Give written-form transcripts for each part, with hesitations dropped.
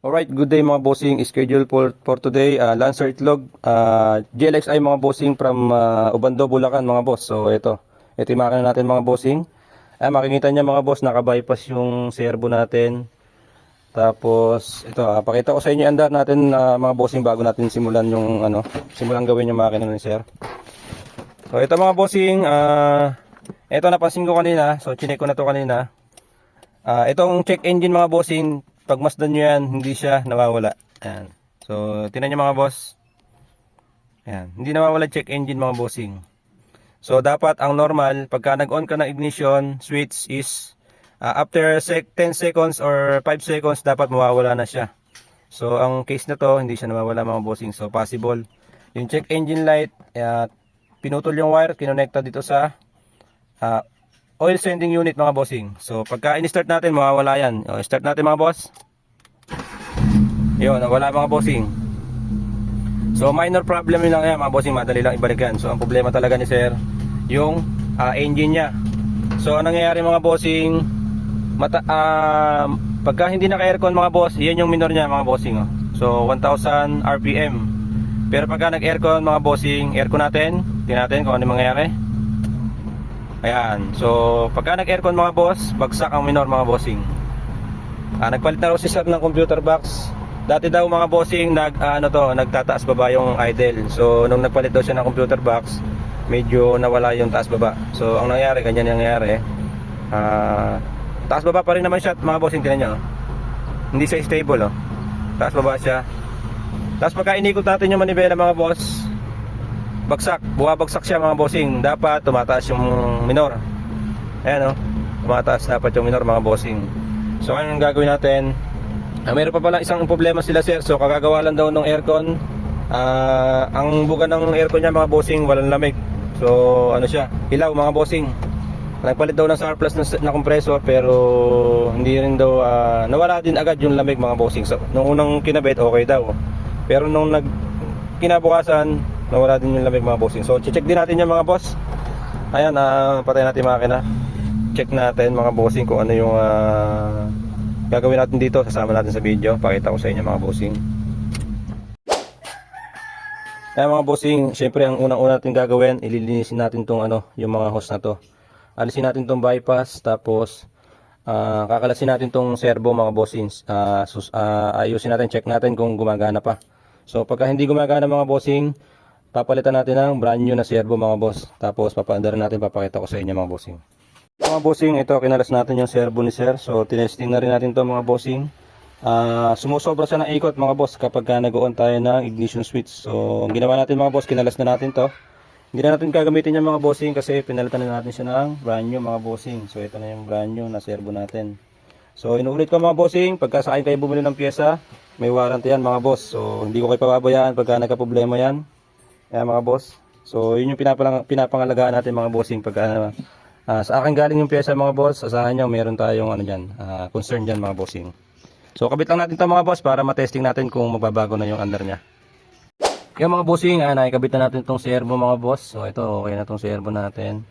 Alright, good day mga bossing. Schedule for today, Lancer Itlog, GLXI mga bossing from Ubando, Bulacan mga boss. So ito yung makina natin mga bossing. Makikita niya mga boss, naka-bypass yung servo natin. Tapos ito, pakita ko sa inyo yung andar natin mga bossing bago natin simulan yung simulan gawin yung makina ni sir. So ito mga bossing, ito napansin ko kanina, so chinek ko na to kanina. Itong check engine mga bossing, pag masdan nyo yan, hindi siya nawawala. Ayan. So, tinan nyo mga boss. Ayan. Hindi nawawala check engine mga bossing. So, dapat ang normal, pagka nag-on ka ng ignition switch is after 10 seconds or 5 seconds, dapat mawawala na siya. So, ang case na to, hindi siya nawawala mga bossing. So, possible. Yung check engine light, pinutol yung wire, kinonekta dito sa oil sending unit mga bossing. So pagka in-start natin mawawala yan. Start natin mga boss. Yun, wala mga bossing. So minor problem yun lang yan mga bossing, madali lang ibalik yan. So ang problema talaga ni sir, yung engine nya. So anong nangyayari mga bossing, pagka hindi naka-aircon mga boss, yan yung minor nya mga bossing. So 1000 RPM. Pero pagka nag-aircon mga bossing, aircon natin, tingnan natin kung ano mangyayari. Ayan, so pagka nag-aircon mga boss, bagsak ang minor mga bossing. Nagpalit na raw si sir ng computer box. Dati daw mga bossing, nagtataas baba yung idle. So nung nagpalit daw siya ng computer box, medyo nawala yung taas baba. So ang nangyari, ganyan yung nangyari. Taas baba pa rin naman siya mga bossing, tinan nyo. Hindi siya stable, taas baba siya. Tapos pagka inikot natin yung manibela mga boss, bagsak, buwabagsak siya mga bossing. Dapat tumataas yung minor. Ayan tumataas dapat yung minor mga bossing. So ano yung gagawin natin? Meron pa pala isang problema sila sir. So kagagawa lang daw ng aircon. Ang buga ng aircon niya mga bossing, walang lamig. So ano siya, hilaw mga bossing. Nagpalit daw ng surplus na compressor, pero hindi rin daw nawala din agad yung lamig mga bossing. So nung unang kinabit okay daw, pero nung kinabukasan nawala din yung lamig mga bossing. So check din natin yung mga boss. Ayan, patay natin yung makina. Check natin mga bossing kung ano yung gagawin natin dito. Sasama natin sa video, pakita ko sa inyo mga bossing. Ayan mga bossing, syempre ang unang-una natin gagawin, ililinisin natin tong yung mga hose na to. Alisin natin tong bypass, tapos kakalasin natin tong servo mga bossing. Ayusin natin, check natin kung gumagana pa. So pagka hindi gumagana mga bossing, papalitan natin ng brand new na servo mga boss. Tapos papaandarin natin, papakita ko sa inyo mga bossing. Mga bossing, ito kinalas natin yung servo ni sir. So tinesting na rin natin to mga bossing. Sumusobra siya ng ikot mga boss kapag nag-on tayo ng ignition switch. So ang ginawa natin mga boss, kinalas na natin to. Hindi na natin gagamitin yung mga bossing kasi pinalitan na natin siya ng brand new mga bossing. So ito na yung brand new na servo natin. So inuulit ko mga bossing, pagka sa akin kayo bumili ng pyesa, may warranty yan mga boss. So hindi ko kayo pababayaan pagka nagka-problema yan. Ayan mga boss. So yun yung pinapangalagaan natin mga bossing. Pagka sa akin galing yung pyesa mga boss, asahan nyo meron tayong concern dyan mga bossing. So kabit lang natin ito mga boss para matesting natin kung magbabago na yung under nya. Yung mga bossing, nakikabit na natin itong servo mga boss. So ito okay na itong servo natin.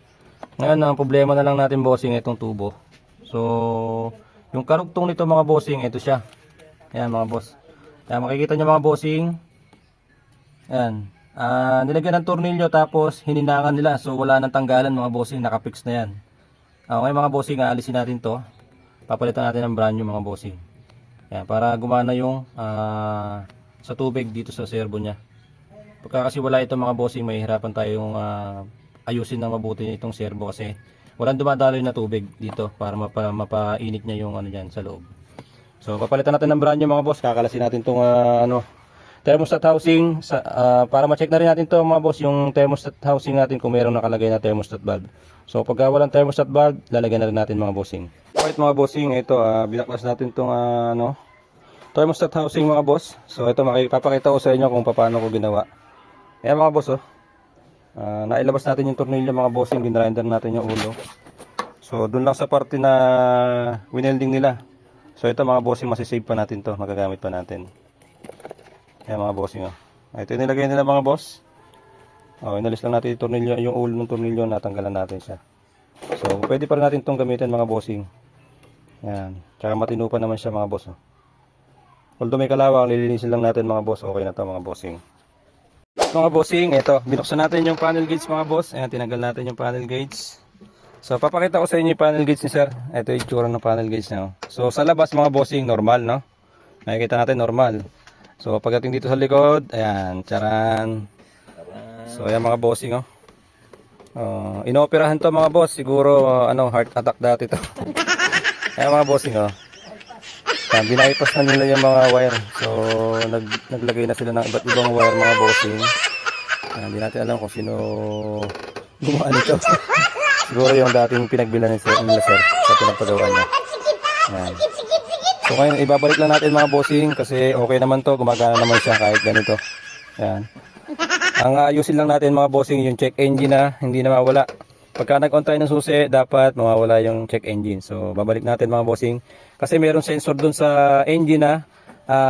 Ngayon ang problema na lang natin bossing, itong tubo. So yung karugtong nito mga bossing, ito siya. Ayan mga boss. Ayan, makikita nyo mga bossing. Ayan. Nilagyan ng tornilyo tapos hininangan nila. So wala nang tanggalan mga bossing, nakapix na yan. Okay mga bossing, aalisin natin to. Papalitan natin ng brand new mga bossing. Ayan, para gumana yung sa tubig dito sa servo nya. Pagka kasi wala ito mga bossing, may hirapan tayong ayusin ng mabuti itong servo kasi walang dumadaloy na tubig dito para mapainit niya yung dyan sa loob. So papalitan natin ng brand new mga boss. Kakalasin natin itong thermostat housing para ma-check na rin natin to mga boss, yung thermostat housing natin kung mayroong nakalagay na thermostat valve. So pagka walang thermostat valve, lalagyan na rin natin mga bossing. Alright mga bossing, ito binaklas natin itong thermostat housing mga boss. So ito makipapakita ko sa inyo kung paano ko ginawa. Ayan mga boss nailabas natin yung tornilyo mga bossing, ginrinder natin yung ulo. So dun lang sa parte na winelding nila. So ito mga bossing, masisave pa natin to, magagamit pa natin. Ayan mga bossing ito yung nilagay nila mga boss. Inalis lang natin yung tornilyo, yung ulo ng tornilyo, natanggalan natin siya. So pwede pa rin natin itong gamitin mga bossing. Ayan, tsaka matino pa naman siya mga boss Although may kalawang, lilinisin lang natin mga boss. Okay na to mga bossing. Mga bossing, ito, binuksan natin yung panel gauge mga boss. Ayan, tinanggal natin yung panel gauge. So, papakita ko sa inyo yung panel gauge ni sir. Ito yung itsura ng panel gauge niya. So, sa labas mga bossing, normal, no? Nakikita natin, normal. So, pagdating dito sa likod, ayan, charan. So, ayan mga bossing, oh. Inoperahan to mga boss. Siguro, heart attack dati to. Ayan mga bossing, oh. Binaypas na nila yung mga wire. So, naglagay na sila ng iba't ibang wire mga bossing. Hindi natin alam kung sino gumawa nito. Siguro yung dating pinagbilan nila sir sa pinagpagawa niya. Ayan. So, ngayon ibabalik lang natin mga bossing kasi okay naman to. Gumagana naman siya kahit ganito. Ayan. Ang ayusin lang natin mga bossing yung check engine na hindi na mawala. Pagka nag-on tayo ng susi, dapat mawawala yung check engine. So, babalik natin mga bossing. Kasi mayroong sensor dun sa engine na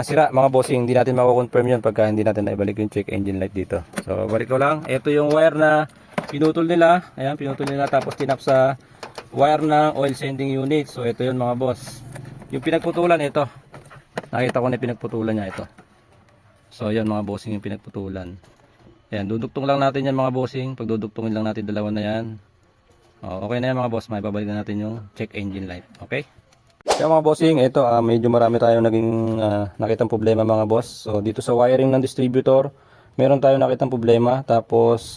sira mga bossing. Hindi natin mako-confirm yun pagka hindi natin naibalik yung check engine light dito. So, balik ko lang. Ito yung wire na pinutol nila. Ayan, pinutol nila tapos tinap sa wire ng oil sending unit. So, ito yun mga boss. Yung pinagputulan, ito. Nakita ko na pinagputulan niya ito. So, yun mga bossing yung pinagputulan. Ayan, duduktong lang natin yan mga bossing. Pag duduktongin lang natin dalawa na yan. Okay na yan mga boss, may babalik na natin yung check engine light. Okay? Kaya mga bossing, ito medyo marami tayong naging nakitang problema mga boss. So dito sa wiring ng distributor, meron tayong nakitang problema. Tapos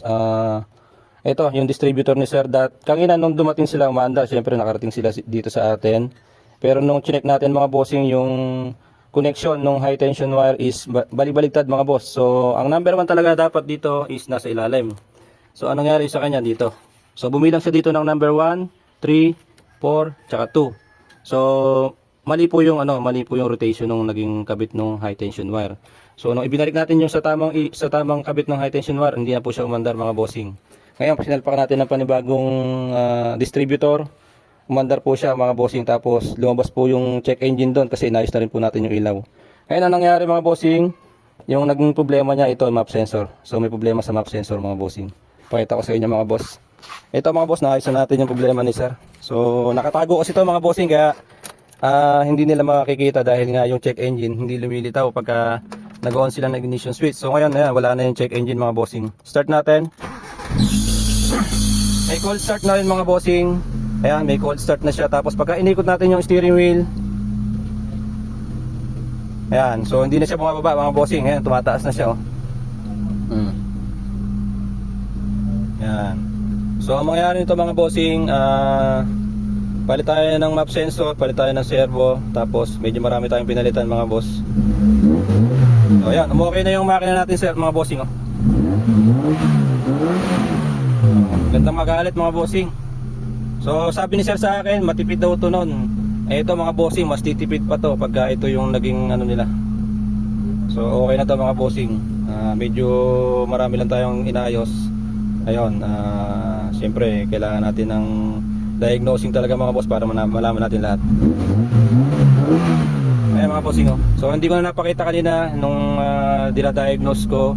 ito yung distributor ni Sir Dat. Kanina nung dumating sila umaandar, syempre nakarating sila dito sa atin. Pero nung chinek natin mga bossing yung connection ng high tension wire is balibaligtad mga boss. So ang number 1 talaga dapat dito is nasa ilalim. So anong nangyari sa kanya dito? So bumilang siya dito ng number 1, 3, 4, tsaka 2. So mali po yung rotation ng naging kabit ng high tension wire. So nung ibinalik natin yung sa tamang kabit ng high tension wire, hindi na po siya umandar mga bossing. Ngayon sinalpakan natin ng panibagong distributor. Umandar po siya mga bossing, tapos lumabas po yung check engine doon kasi inayos na rin po natin yung ilaw. Ngayon ang nangyari mga bossing, yung naging problema niya ito map sensor. So may problema sa map sensor mga bossing. Pakita ko sa inyo mga boss. Ito mga boss, naayos na natin yung problema ni sir. So nakatago kasi ito mga bossing kaya hindi nila makikita dahil nga yung check engine hindi lumilitaw pagka nag-on sila ng ignition switch. So ngayon ayan, wala na yung check engine mga bossing. Start natin. May cold start na rin mga bossing. Ayan, may cold start na siya. Tapos pagka inikot natin yung steering wheel, ayan, so hindi na siya bumababa mga bossing. Ayan, tumataas na siya, oh. Ayan. So ang mangyayari nito mga bossing, palit tayo ng map sensor, palit tayo ng servo, tapos medyo marami tayong pinalitan mga boss. So ayan, okay na yung makina natin sir mga bossing, oh. Gandang magalit mga bossing. So sabi ni sir sa akin, matipid daw ito nun. Ito mga bossing, mas titipid pa to pagka ito yung naging nila. So okay na to mga bossing. Medyo marami lang tayong inayos. Ayun, siyempre kailangan natin ng diagnosing talaga mga boss para malaman natin lahat. Ayan mga bossing, oh. So hindi ko na napakita kanina nung dinadiagnose ko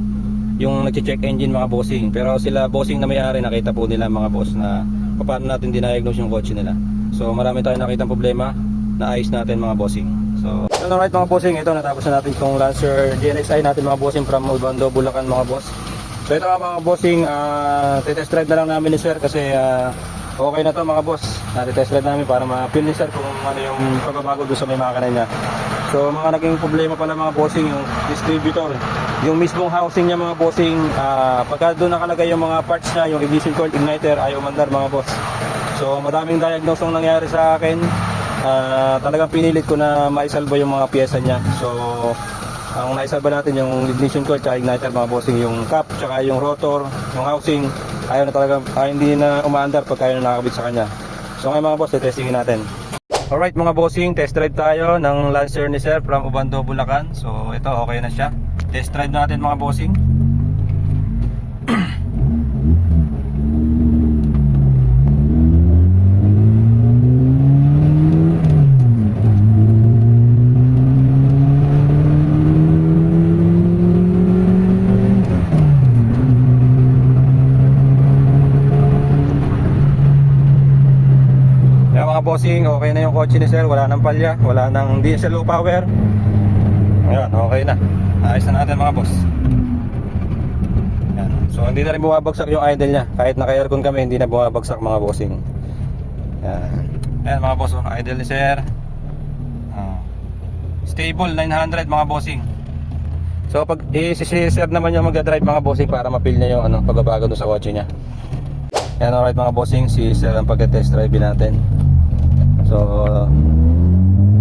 yung nag-check engine mga bossing. Pero sila bossing na may-ari, nakita po nila mga boss na paano natin dinadiagnose yung kotse nila. So marami tayong nakitang problema na ayos natin mga bossing. So alright mga bossing, ito natapos na natin itong Lancer GNXI natin mga bossing from Obando, Bulacan mga boss. So ito mga bossing, test drive na lang namin ni sir kasi okay na to mga boss. Test drive namin para ma-feel ni sir kung ano yung pagbabago doon sa may makina niya. So mga naging problema pala mga bossing yung distributor, yung mismong housing niya mga bossing, pagka doon nakalagay yung mga parts niya, yung ignition coil, igniter, ayaw umandar mga boss. So madaming diagnose ang nangyari sa akin. Talagang pinilit ko na maisalba yung mga piyesa niya. So ang naisalba natin yung ignition coil at igniter mga bossing, yung cap, tsaka yung rotor, yung housing, ayaw na talaga, hindi na umaandar pagka yun nakakabit sa kanya. So ngayon mga boss, testingin natin. Alright mga bossing, test drive tayo ng Lancer ni sir from Obando, Bulacan. So ito okay na siya. Test drive natin mga bossing. Bossing, okay na yung kotse ni sir, wala nang palya, wala nang, hindi siya low power. Ayan, okay na. Ayos na natin mga boss. Ayan. So hindi na rin bumabagsak yung idle niya. Kahit naka-aircon kami, hindi na bumabagsak mga bossing. Ayan. Ayan mga boss, idle ni sir. Stable 900 mga bossing. So pag si sir naman yung magdadrive mga bossing para mapil niya yung pagbabago doon sa kotse niya. Ayan, alright mga bossing, si sir ang pagka-test drive natin. So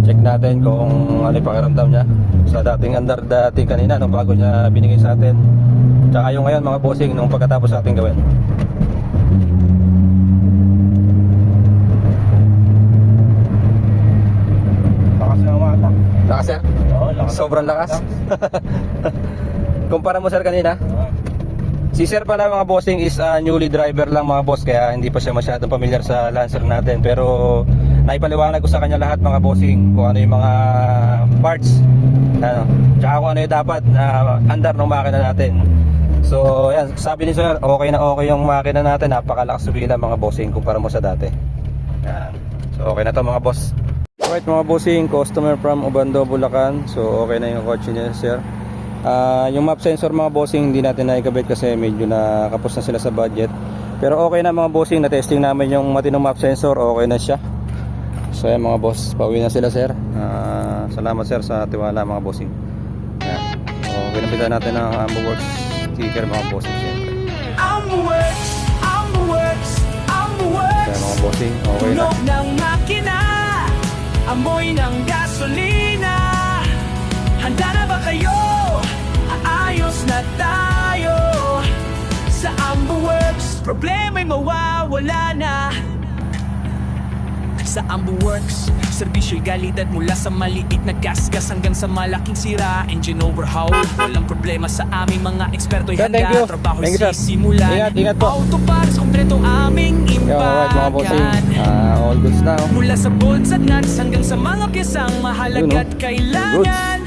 check natin kung ano yung pakiramdam niya sa dating andar dati kanina nung bago niya binigay sa atin, tsaka yung ngayon mga bossing nung pagkatapos natin gawin. Lakas na umatak. Lakas sir? Oo, lakas. Sobrang lakas. Kumpara mo sir kanina? Si sir pala mga bossing is newly driver lang mga boss, kaya hindi pa siya masyadong familiar sa Lancer natin, pero naipaliwanag ko sa kanya lahat mga bossing kung ano yung mga parts, tsaka kung ano yung dapat na andar ng makina natin. So yan, sabi ni sir okay na okay yung makina natin, napakalakas sumila mga bossing kumpara mo sa dati. Yan. So okay na to mga boss. Alright mga bossing, customer from Obando, Bulacan. So okay na yung kotse niya sir. Yung map sensor mga bossing hindi natin naikabit kasi medyo nakapos na sila sa budget, pero okay na mga bossing, na-testing namin yung matinong map sensor, okay na siya. So yan mga boss, pauwi na sila sir. Salamat sir sa tiwala mga bossing. Yan. So pinapitan natin ang AmboWorks sticker mga bossing siyempre. AmboWorks, AmboWorks, AmboWorks. Yan mga bossing, okay na. Tunog ng makina, amoy ng gasolina. Handa na ba kayo? Aayos na tayo sa AmboWorks. Problema'y mawawala na. Sa AmboWorks, serbisyo'y galidad mula sa maliit na gasgas hanggang sa malaking sira. Engine overhaul, walang problema sa aming mga eksperto'y Sir, thank you. handa. Trabaho'y Thank you, sir. sisimulan. Ingat po. Auto parts, kompleto aming Yo, alright mga bossing, imbakan. all goods na. Mula sa bolts at nuts hanggang sa mga piyesang mahalaga Yun, at kailangan.